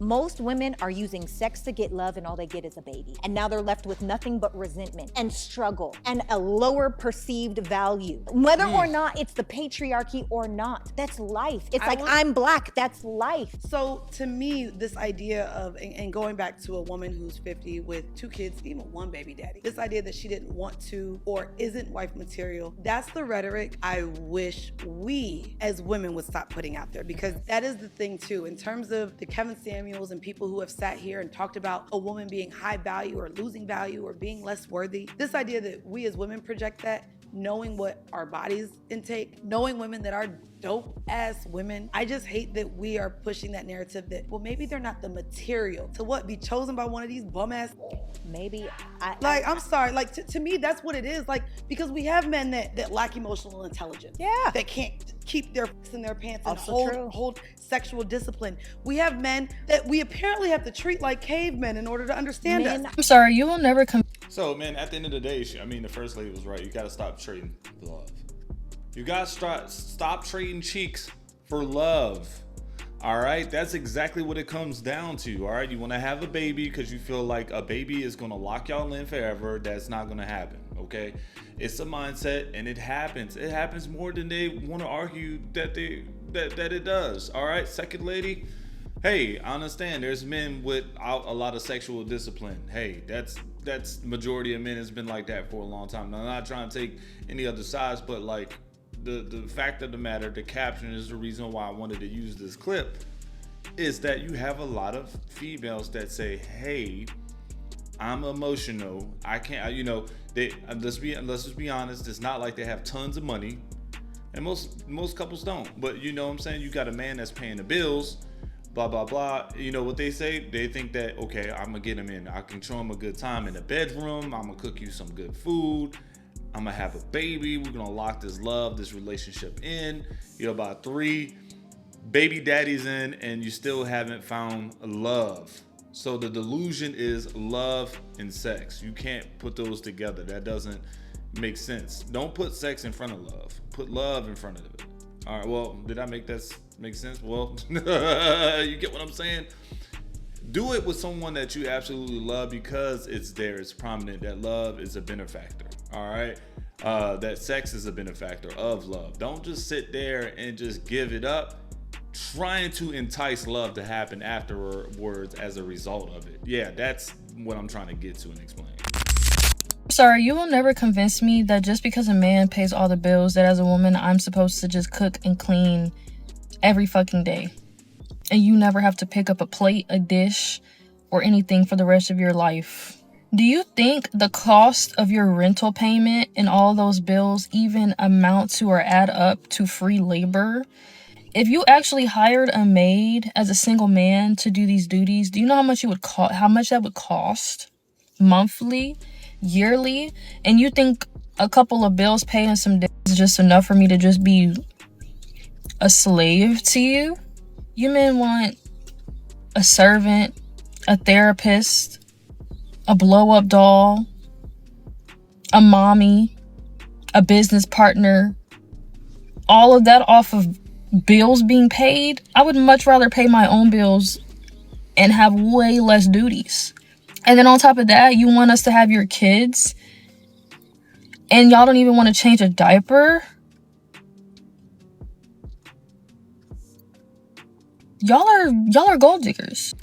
Most women are using sex to get love and all they get is a baby. And now they're left with nothing but resentment and struggle and a lower perceived value. Whether or not it's the patriarchy or not, that's life. It's I'm black, that's life. So to me, this idea of, and going back to a woman who's 50 with 2 kids, even one baby daddy, this idea that she didn't want to or isn't wife material, that's the rhetoric I wish we as women would stop putting out there, because that is the thing too, in terms of the Kevin Samuels and people who have sat here and talked about a woman being high value or losing value or being less worthy. This idea that we as women project that, knowing what our bodies intake, knowing women that are dope ass women. I just hate that we are pushing that narrative that, well, maybe they're not the material to what, be chosen by one of these bum ass. Maybe I'm sorry, like to me, that's what it is. Like, because we have men that lack emotional intelligence. Yeah. That can't keep their in their pants and Also hold sexual discipline. We have men that we apparently have to treat like cavemen in order to understand us. I'm sorry, you will never come. So, man, at the end of the day, I mean, the first lady was right. You gotta stop trading love. You gotta stop trading cheeks for love. All right, that's exactly what it comes down to. All right, you want to have a baby because you feel like a baby is gonna lock y'all in forever. That's not gonna happen. Okay, it's a mindset, and it happens. It happens more than they want to argue that it does. All right, second lady. Hey, I understand there's men without a lot of sexual discipline. Hey, that's majority of men has been like that for a long time. Now, I'm not trying to take any other sides, but like the fact of the matter, the caption is the reason why I wanted to use this clip, is that you have a lot of females that say, hey, I'm emotional. I can't, let's just be honest. It's not like they have tons of money, and most couples don't. But you know what I'm saying? You got a man that's paying the bills, blah, blah, blah. You know what they say? They think that, okay, I'm gonna get him in. I can show him a good time in the bedroom. I'm gonna cook you some good food. I'm gonna have a baby. We're gonna lock this relationship in. You're about 3 baby daddies in, and you still haven't found love. So the delusion is love and sex. You can't put those together. That doesn't make sense. Don't put sex in front of love. Put love in front of it. All right, well, did I make sense? Well, you get what I'm saying? Do it with someone that you absolutely love, because it's there. It's prominent that love is a benefactor. All right, that sex is a benefactor of love. Don't just sit there and just give it up, trying to entice love to happen afterwards as a result of it. Yeah, that's what I'm trying to get to and explain. I'm sorry, you will never convince me that just because a man pays all the bills, that as a woman, I'm supposed to just cook and clean every fucking day. And you never have to pick up a plate, a dish, or anything for the rest of your life. Do you think the cost of your rental payment and all those bills even amount to or add up to free labor? If you actually hired a maid as a single man to do these duties, do you know how much that would cost monthly, yearly? And you think a couple of bills paid and some days is just enough for me to just be a slave to you? You men want a servant, a therapist, a blow-up doll, a mommy, a business partner, all of that off of bills being paid. I would much rather pay my own bills and have way less duties. And then on top of that, you want us to have your kids and y'all don't even want to change a diaper? Y'all are gold diggers.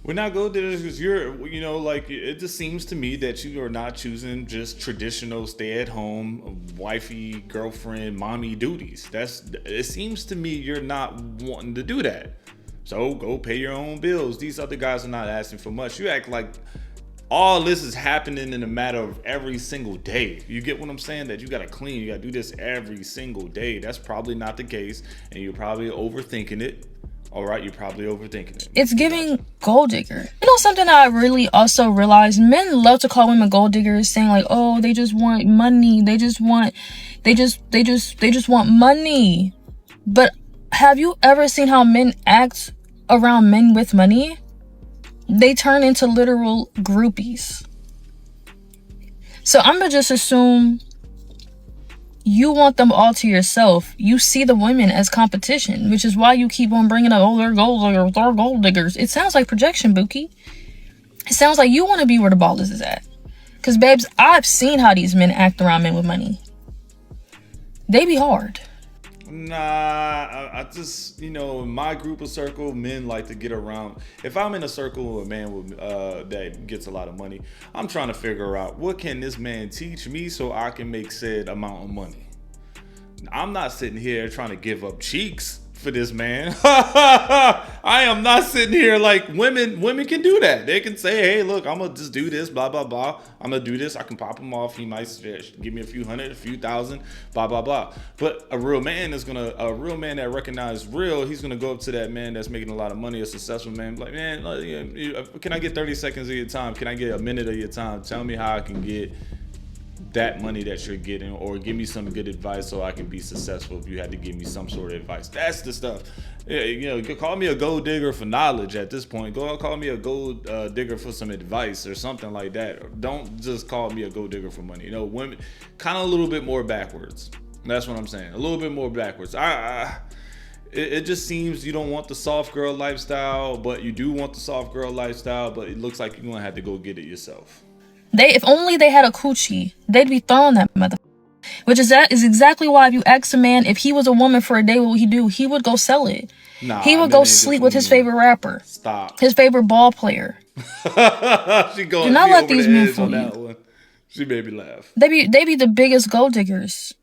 We're not gold diggers because it just seems to me that you are not choosing just traditional stay-at-home, wifey, girlfriend, mommy duties. It seems to me you're not wanting to do that. So go pay your own bills. These other guys are not asking for much. You act like all this is happening in a matter of every single day. You get what I'm saying? That you gotta clean, you gotta do this every single day. That's probably not the case, and you're probably overthinking it. All right, you're probably overthinking it. It's giving gold digger. You know something I really also realized? Men love to call women gold diggers, saying like, "Oh, they just want money. They just want money." But have you ever seen how men act around men with money? They turn into literal groupies. So I'm gonna just assume you want them all to yourself. You see the women as competition, which is why you keep on bringing up, oh, they're gold diggers, they're gold diggers. It sounds like projection, Buki. It sounds like you want to be where the ballers is at. Because, babes, I've seen how these men act around men with money. They be hard. Nah, I just, in my group of circle, men like to get around. If I'm in a circle with a man with, that gets a lot of money, I'm trying to figure out what can this man teach me so I can make said amount of money. I'm not sitting here trying to give up cheeks for this man. I am not sitting here like women can do that. They can say, hey, look, I'm gonna just do this, blah blah blah. I'm gonna do this. I can pop him off. He might give me a few hundred, a few thousand, blah blah blah. But a real man that recognizes real, he's gonna go up to that man that's making a lot of money, a successful man, like, man, can I get 30 seconds of your time? Can I get a minute of your time? Tell me how I can get that money that you're getting, or give me some good advice so I can be successful. If you had to give me some sort of advice, that's the stuff. Call me a gold digger for knowledge at this point. Go call me a gold digger for some advice or something like that. Don't just call me a gold digger for money. Women kind of a little bit more backwards. That's what I'm saying. A little bit more backwards. It just seems you don't want the soft girl lifestyle, but you do want the soft girl lifestyle, but it looks like you're gonna have to go get it yourself. If only they had a coochie, they'd be throwing that mother. Which is exactly why if you ask a man if he was a woman for a day, what would he do? He would go sell it. He would go sleep with his favorite rapper. Stop. His favorite ball player. She going Do not let these men fool you. That one. She made me laugh. They be the biggest gold diggers.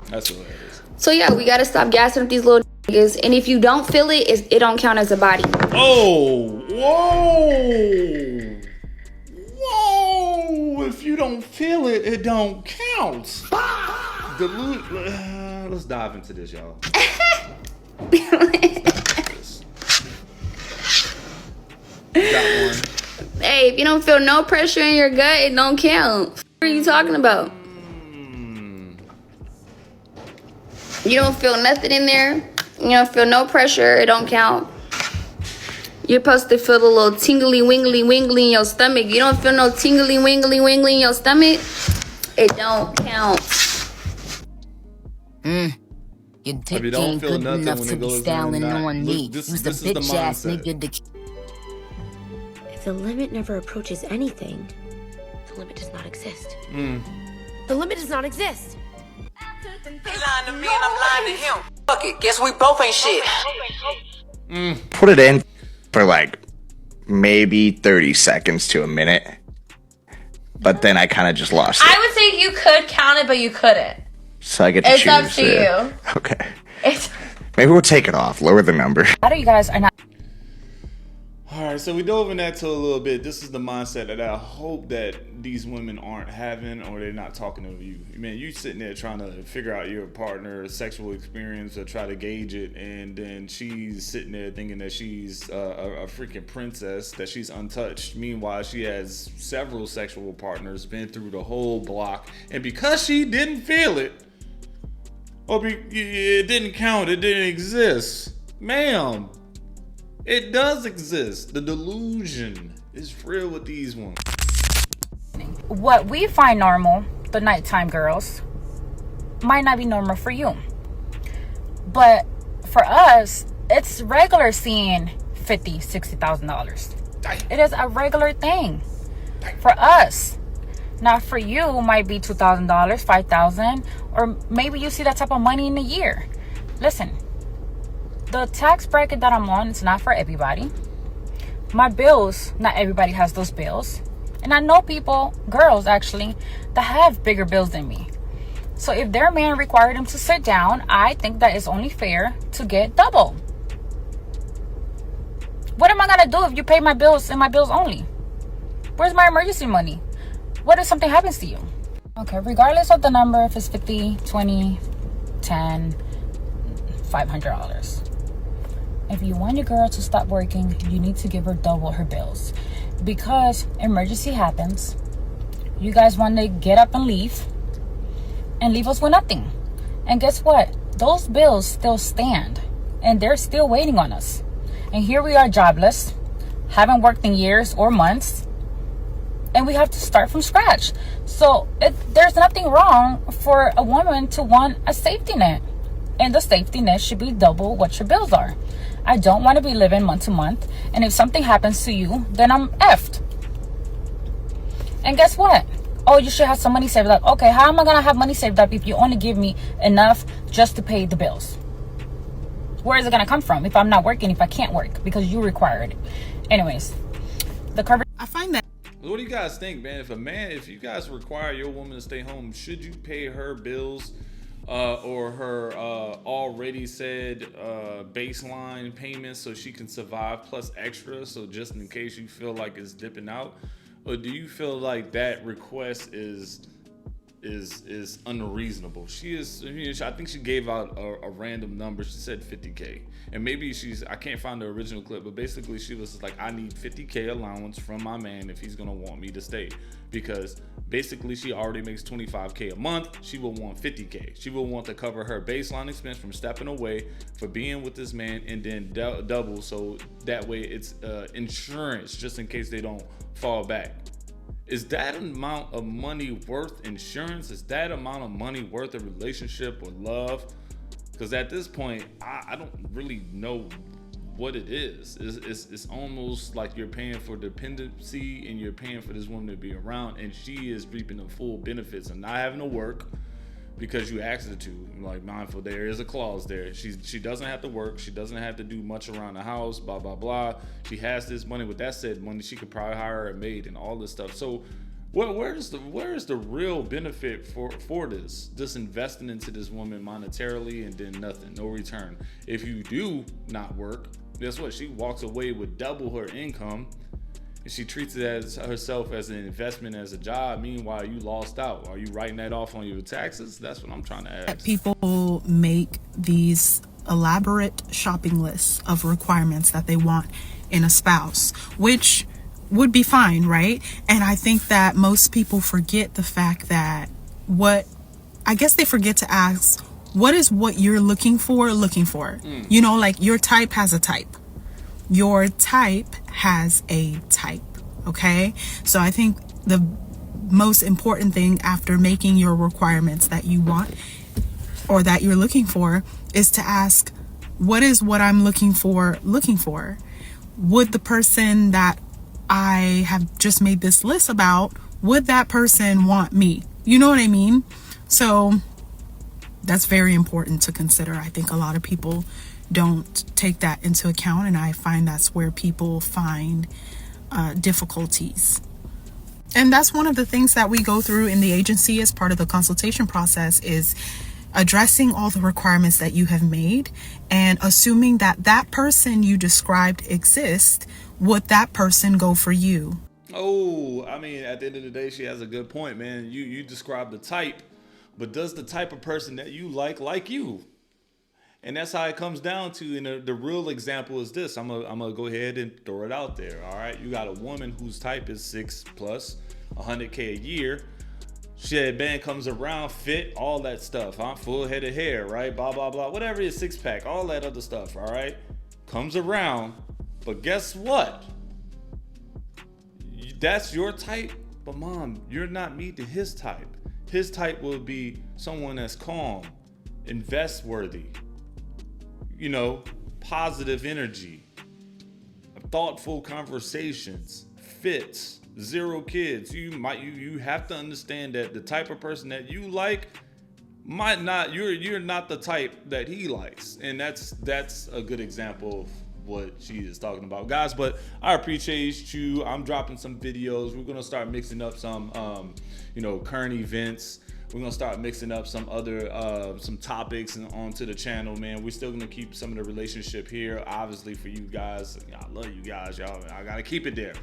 That's hilarious. So yeah, we gotta stop gassing up these little niggas. And if you don't feel it, it don't count as a body. Oh, whoa. Whoa! If you don't feel it, it don't count. Let's dive into this, y'all. Got one. Hey, if you don't feel no pressure in your gut, it don't count. What are you talking about? You don't feel nothing in there. You don't feel no pressure. It don't count. You're supposed to feel a little tingly, wingly, wingly in your stomach. You don't feel no tingly, wingly, wingly in your stomach. It don't count. Your dick ain't good enough to be styling on me. Use the bitch ass nigga to... If the limit never approaches anything, the limit does not exist. The limit does not exist. He lying to me and I'm lying to him. Fuck it, guess we both ain't shit. Put it in for like maybe 30 seconds to a minute, but then I kind of just lost it. I would say you could count it, but you couldn't. So I get to It's choose. up to you. Okay. Maybe we'll take it off, lower the number. A lot of you guys are not. All right, so we dove in that to a little bit. This is the mindset that I hope that these women aren't having, or they're not talking to you. Man, you sitting there trying to figure out your partner's sexual experience or try to gauge it, and then she's sitting there thinking that she's a freaking princess, that she's untouched. Meanwhile, she has several sexual partners, been through the whole block, and because she didn't feel it, or it didn't count, it didn't exist, ma'am. It does exist. The delusion is real with these ones. What we find normal, the nighttime girls, might not be normal for you. But for us, it's regular seeing $50,000, $60,000. It is a regular thing for us. Now for you, might be $2,000, $5,000, or maybe you see that type of money in a year. Listen. The tax bracket that I'm on, it's not for everybody. My bills, not everybody has those bills. And I know people, girls actually, that have bigger bills than me. So if their man required them to sit down, I think that it's only fair to get double. What am I gonna do if you pay my bills and my bills only? Where's my emergency money? What if something happens to you? Okay, regardless of the number, if it's 50, 20, 10, $500. If you want your girl to stop working, you need to give her double her bills. Because emergency happens. You guys want to get up and leave us with nothing. And guess what? Those bills still stand. And they're still waiting on us. And here we are jobless, haven't worked in years or months. and we have to start from scratch. So there's nothing wrong for a woman to want a safety net, and the safety net should be double what your bills are. I don't want to be living month to month, and if something happens to you, then I'm effed. And guess what? Oh, you should have some money saved up. Okay, how am I gonna have money saved up if you only give me enough just to pay the bills? Where is it gonna come from if I'm not working, if I can't work because you required it? Anyways, the cover. I find that. What do you guys think, man? If you guys require your woman to stay home, should you pay her bills or her already said baseline payments so she can survive plus extra, so just in case you feel like it's dipping out? Or do you feel like that request is unreasonable? I think she gave out a random number. She said 50K, and maybe I can't find the original clip, but basically she was like, I need 50K allowance from my man if he's gonna want me to stay, because basically she already makes 25K a month. She will want 50K. She will want to cover her baseline expense from stepping away for being with this man, and then double, so that way it's insurance just in case they don't fall back. Is that amount of money worth insurance? Is that amount of money worth a relationship or love? Because at this point, I don't really know what it is. It's almost like you're paying for dependency, and you're paying for this woman to be around, and she is reaping the full benefits of not having to work because you asked her to. Like, mindful, there is a clause there. She doesn't have to work. She doesn't have to do much around the house, blah, blah, blah. She has this money. With that said, money, she could probably hire a maid and all this stuff. So where's the real benefit for this investing into this woman monetarily and then nothing, no return? If you do not work, guess what? She walks away with double her income, and she treats it as herself as an investment, as a job. Meanwhile, you lost out. Are you writing that off on your taxes? That's what I'm trying to ask. People make these elaborate shopping lists of requirements that they want in a spouse, which would be fine, right? And I think that most people forget the fact that they forget to ask, what is what you're looking for? You know, like your type has a type. Your type has a type, okay? So I think the most important thing after making your requirements that you want or that you're looking for is to ask, what is what I'm looking for? Would the person that I have just made this list about, would that person want me? You know what I mean? So that's very important to consider. I think a lot of people don't take that into account, and I find that's where people find difficulties. And that's one of the things that we go through in the agency as part of the consultation process, is addressing all the requirements that you have made and assuming that that person you described exists. Would that person go for you? Oh, I mean, at the end of the day, she has a good point, man. You described the type, but does the type of person that you like you? And that's how it comes down to, and the real example is this. I'm gonna go ahead and throw it out there. All right, you got a woman whose type is 6 plus 100K a year. Shit, band comes around, fit, all that stuff. Full head of hair, right? Blah blah blah, whatever it is, 6-pack, all that other stuff. All right, comes around, but guess what? That's your type, but mom, you're not meeting his type. His type will be someone that's calm, invest worthy. You know, positive energy, thoughtful conversations, fits, 0 kids. You have to understand that the type of person that you like might not, you're not the type that he likes. And that's a good example of what she is talking about, guys. But I appreciate you. I'm dropping some videos. We're gonna start mixing up some current events. We're gonna start mixing up some other some topics and onto the channel, man. We're still gonna keep some of the relationship here, obviously, for you guys. I love you guys, y'all. I gotta keep it there.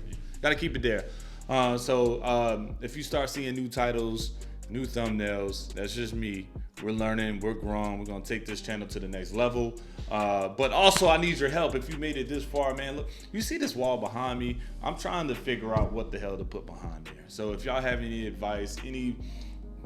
So if you start seeing new titles, new thumbnails, that's just me. We're learning, we're growing. We're gonna take this channel to the next level. But also, I need your help. If you made it this far, man, look, you see this wall behind me? I'm trying to figure out what the hell to put behind there. So if y'all have any advice, any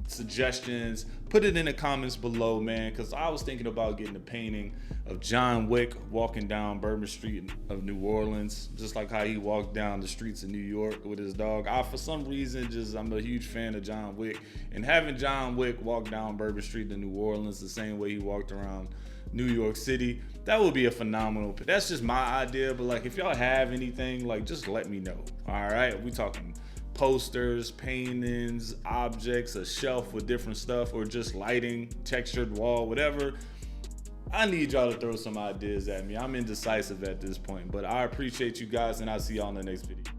suggestions, put it in the comments below, man, because I was thinking about getting a painting of John Wick walking down Bourbon Street of New Orleans, just like how he walked down the streets of New York with his dog. For some reason, I'm a huge fan of John Wick, and having John Wick walk down Bourbon Street in New Orleans the same way he walked around New York City, that would be a phenomenal. That's just my idea, but like if y'all have anything, like just let me know. All right, we talking posters, paintings, objects, a shelf with different stuff, or just lighting, textured wall, whatever. I need y'all to throw some ideas at me. I'm indecisive at this point, but I appreciate you guys, and I'll see y'all in the next video.